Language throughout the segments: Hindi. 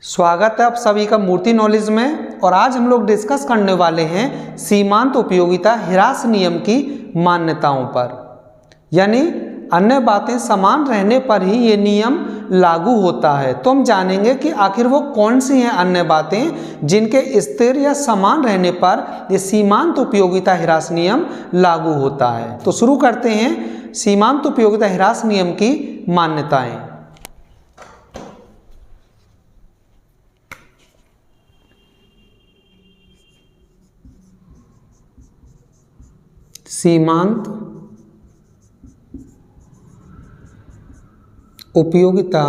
स्वागत है आप सभी का मूर्ति नॉलेज में। और आज हम लोग डिस्कस करने वाले हैं सीमांत उपयोगिता ह्रास नियम की मान्यताओं पर, यानी अन्य बातें समान रहने पर ही ये नियम लागू होता है। तो हम जानेंगे कि आखिर वो कौन सी हैं अन्य बातें जिनके स्थिर या समान रहने पर ये सीमांत उपयोगिता ह्रास नियम लागू होता है। तो शुरू करते हैं सीमांत उपयोगिता ह्रास नियम की मान्यताएं। सीमांत उपयोगिता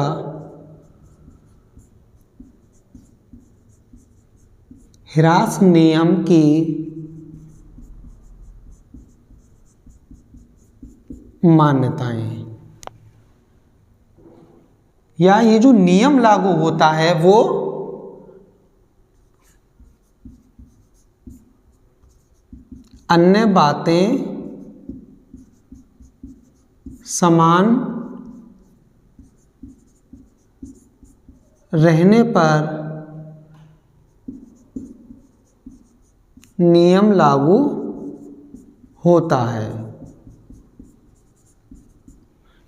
ह्रास नियम की मान्यताएं, या ये जो नियम लागू होता है वो अन्य बातें समान रहने पर नियम लागू होता है।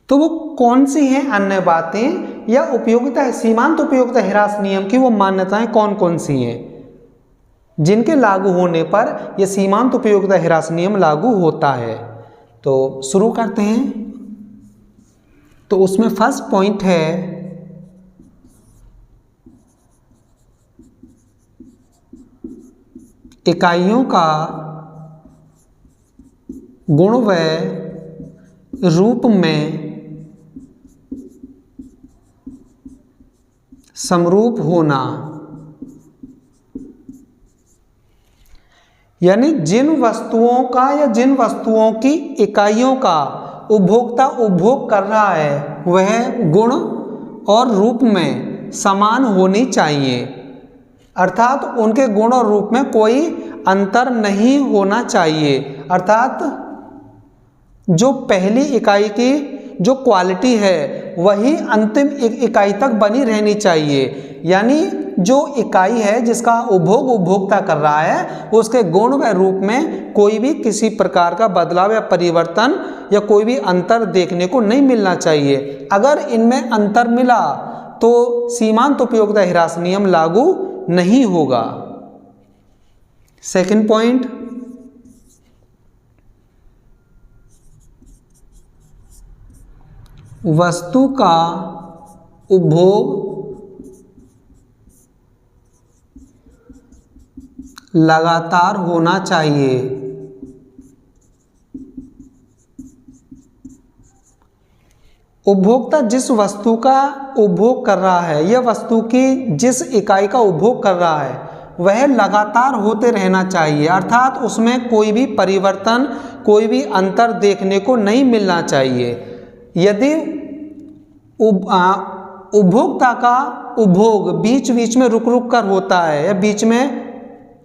तो वो कौन सी हैं अन्य बातें या उपयोगिता सीमांत उपयोगिता ह्रास नियम की वो मान्यताएं कौन कौन सी हैं जिनके लागू होने पर यह सीमांत उपयोगिता ह्रास नियम लागू होता है। तो शुरू करते हैं। तो उसमें फर्स्ट पॉइंट है इकाइयों का गुण व रूप में समरूप होना, यानी जिन वस्तुओं का या जिन वस्तुओं की इकाइयों का उपभोक्ता उपभोग कर रहा है वह गुण और रूप में समान होनी चाहिए, अर्थात उनके गुण और रूप में कोई अंतर नहीं होना चाहिए। अर्थात जो पहली इकाई की जो क्वालिटी है वही अंतिम इकाई तक बनी रहनी चाहिए, यानी जो इकाई है जिसका उपभोग उपभोक्ता कर रहा है उसके गुण व रूप में कोई भी किसी प्रकार का बदलाव या परिवर्तन या कोई भी अंतर देखने को नहीं मिलना चाहिए। अगर इनमें अंतर मिला तो सीमांत उपयोगिता ह्रास नियम लागू नहीं होगा। सेकंड पॉइंट, वस्तु का उपभोग लगातार होना चाहिए। उपभोक्ता जिस वस्तु का उपभोग कर रहा है या वस्तु की जिस इकाई का उपभोग कर रहा है वह लगातार होते रहना चाहिए, अर्थात उसमें कोई भी परिवर्तन कोई भी अंतर देखने को नहीं मिलना चाहिए। यदि उपभोक्ता का उपभोग बीच बीच में रुक रुक कर होता है या बीच में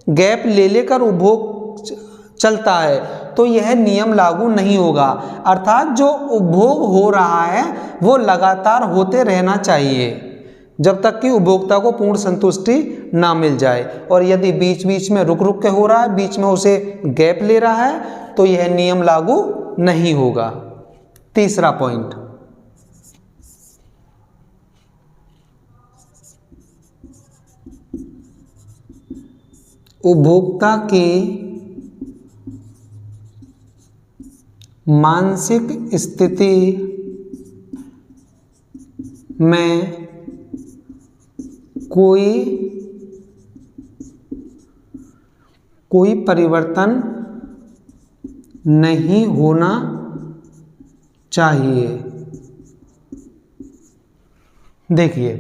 गैप ले लेकर उपभोग चलता है तो यह नियम लागू नहीं होगा। अर्थात जो उपभोग हो रहा है वो लगातार होते रहना चाहिए जब तक कि उपभोक्ता को पूर्ण संतुष्टि ना मिल जाए। और यदि बीच बीच में रुक रुक के हो रहा है, बीच में उसे गैप ले रहा है तो यह नियम लागू नहीं होगा। तीसरा पॉइंट, उपभोक्ता की मानसिक स्थिति में कोई परिवर्तन नहीं होना चाहिए। देखिए,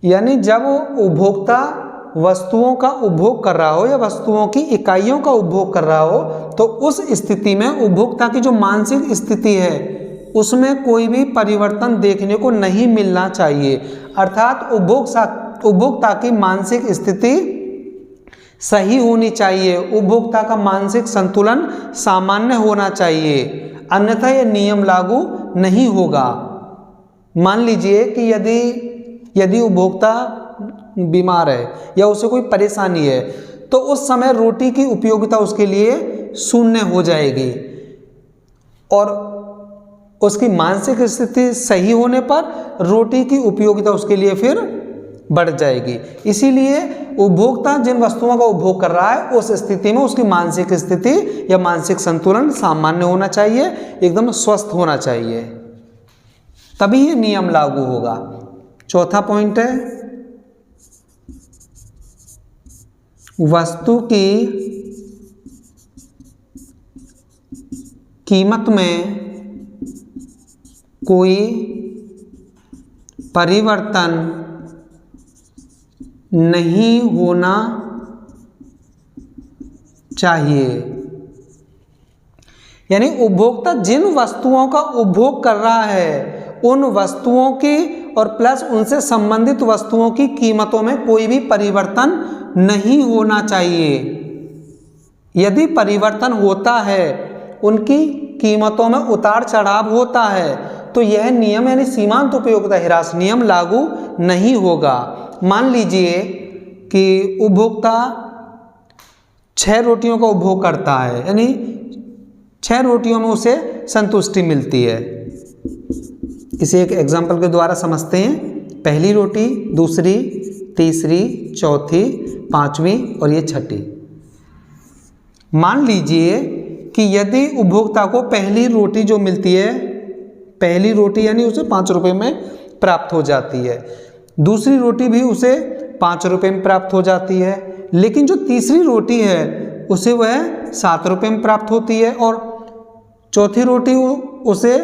यानी जब उपभोक्ता वस्तुओं का उपभोग कर रहा हो या वस्तुओं की इकाइयों का उपभोग कर रहा हो तो उस स्थिति में उपभोक्ता की जो मानसिक स्थिति है उसमें कोई भी परिवर्तन देखने को नहीं मिलना चाहिए। अर्थात उपभोक्ता की मानसिक स्थिति सही होनी चाहिए, उपभोक्ता का मानसिक संतुलन सामान्य होना चाहिए, अन्यथा यह नियम लागू नहीं होगा। मान लीजिए कि यदि यदि उपभोक्ता बीमार है या उसे कोई परेशानी है तो उस समय रोटी की उपयोगिता उसके लिए शून्य हो जाएगी और उसकी मानसिक स्थिति सही होने पर रोटी की उपयोगिता उसके लिए फिर बढ़ जाएगी। इसीलिए उपभोक्ता जिन वस्तुओं का उपभोग कर रहा है उस स्थिति में उसकी मानसिक स्थिति या मानसिक संतुलन सामान्य होना चाहिए, एकदम स्वस्थ होना चाहिए, तभी ये नियम लागू होगा। चौथा पॉइंट है वस्तु की कीमत में कोई परिवर्तन नहीं होना चाहिए। यानी उपभोक्ता जिन वस्तुओं का उपभोग कर रहा है उन वस्तुओं की और प्लस उनसे संबंधित वस्तुओं की कीमतों में कोई भी परिवर्तन नहीं होना चाहिए। यदि परिवर्तन होता है, उनकी कीमतों में उतार चढ़ाव होता है, तो यह नियम यानी सीमांत उपयोगिता ह्रास नियम लागू नहीं होगा। मान लीजिए कि उपभोक्ता 6 रोटियों का उपभोग करता है, यानी 6 रोटियों में उसे संतुष्टि मिलती है। इसे एक एग्जाम्पल के द्वारा समझते हैं। पहली रोटी, दूसरी, तीसरी, चौथी, 5वीं और ये 6ठी। मान लीजिए कि यदि उपभोक्ता को पहली रोटी जो मिलती है, पहली रोटी यानी उसे 5 रुपये में प्राप्त हो जाती है, दूसरी रोटी भी उसे 5 रुपये में प्राप्त हो जाती है, लेकिन जो तीसरी रोटी है उसे वह 7 रुपये में प्राप्त होती है और चौथी रोटी उसे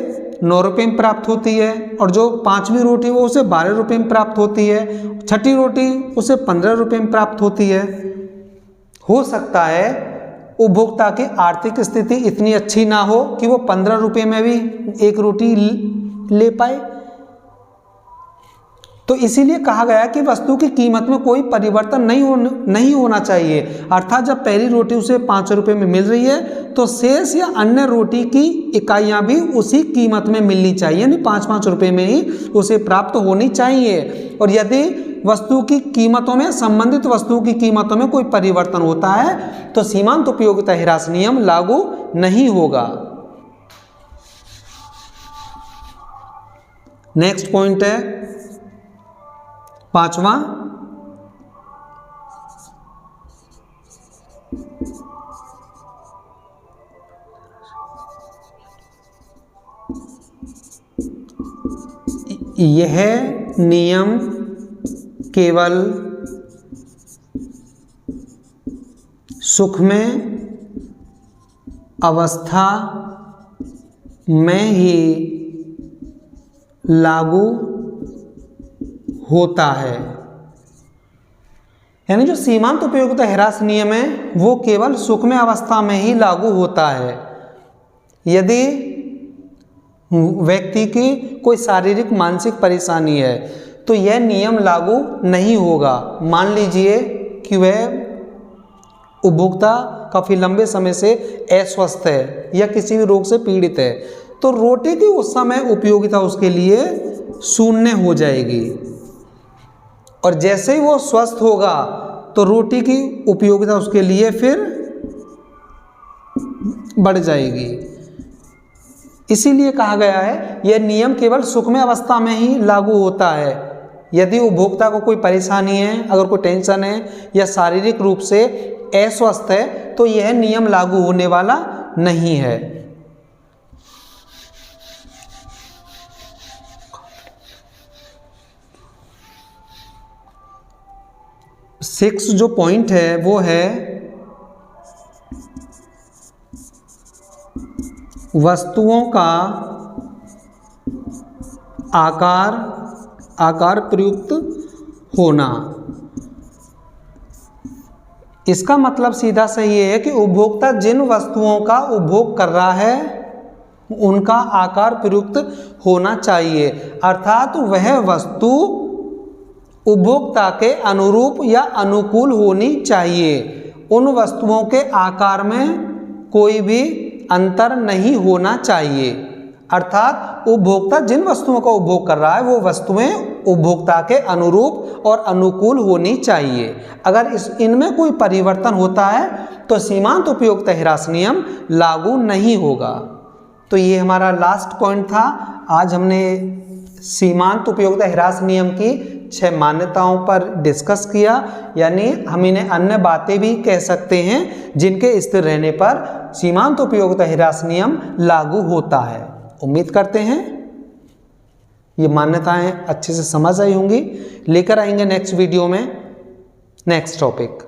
9 रुपये में प्राप्त होती है और जो 5वीं रोटी वो उसे 12 रुपये में प्राप्त होती है, 6ठी रोटी उसे 15 रुपये में प्राप्त होती है। हो सकता है उपभोक्ता की आर्थिक स्थिति इतनी अच्छी ना हो कि वो 15 रुपये में भी एक रोटी ले पाए, तो इसीलिए कहा गया कि वस्तु की कीमत में कोई परिवर्तन नहीं होना चाहिए। अर्थात जब पहली रोटी उसे 5 रुपये में मिल रही है तो शेष या अन्य रोटी की इकाइयां भी उसी कीमत में मिलनी चाहिए, यानी 5-5 रुपये में ही उसे प्राप्त होनी चाहिए। और यदि वस्तु की कीमतों में, संबंधित वस्तु की कीमतों में कोई परिवर्तन होता है तो सीमांत उपयोगिता ह्रास नियम लागू नहीं होगा। नेक्स्ट पॉइंट है 5वां, यह नियम केवल सुखमय अवस्था में ही लागू होता है। यानी जो सीमांत उपयोगिता ह्रास नियम है वो केवल सुखमय अवस्था में ही लागू होता है। यदि व्यक्ति की कोई शारीरिक मानसिक परेशानी है तो यह नियम लागू नहीं होगा। मान लीजिए कि वह उपभोक्ता काफ़ी लंबे समय से अस्वस्थ है या किसी भी रोग से पीड़ित है, तो रोटी की उस समय उपयोगिता उसके लिए शून्य हो जाएगी और जैसे ही वो स्वस्थ होगा तो रोटी की उपयोगिता उसके लिए फिर बढ़ जाएगी। इसीलिए कहा गया है यह नियम केवल सुखमय अवस्था में ही लागू होता है। यदि उपभोक्ता को कोई परेशानी है, अगर कोई टेंशन है या शारीरिक रूप से अस्वस्थ है तो यह नियम लागू होने वाला नहीं है। 6 जो पॉइंट है वो है वस्तुओं का आकार प्रयुक्त होना। इसका मतलब सीधा सही है कि उपभोक्ता जिन वस्तुओं का उपभोग कर रहा है उनका आकार प्रयुक्त होना चाहिए, अर्थात वह वस्तु उपभोक्ता के अनुरूप या अनुकूल होनी चाहिए। उन वस्तुओं के आकार में कोई भी अंतर नहीं होना चाहिए, अर्थात उपभोक्ता जिन वस्तुओं का उपभोग कर रहा है वो वस्तुएं उपभोक्ता के अनुरूप और अनुकूल होनी चाहिए। अगर इनमें कोई परिवर्तन होता है तो सीमांत उपयोगिता ह्रास नियम लागू नहीं होगा। तो ये हमारा लास्ट पॉइंट था। आज हमने सीमांत उपयोगिता ह्रास नियम की 6 मान्यताओं पर डिस्कस किया, यानी हम इन्हें अन्य बातें भी कह सकते हैं जिनके स्थिर रहने पर सीमांत उपयोगिता ह्रास नियम लागू होता है। उम्मीद करते हैं ये मान्यताएं अच्छे से समझ आई होंगी। लेकर आएंगे नेक्स्ट वीडियो में नेक्स्ट टॉपिक।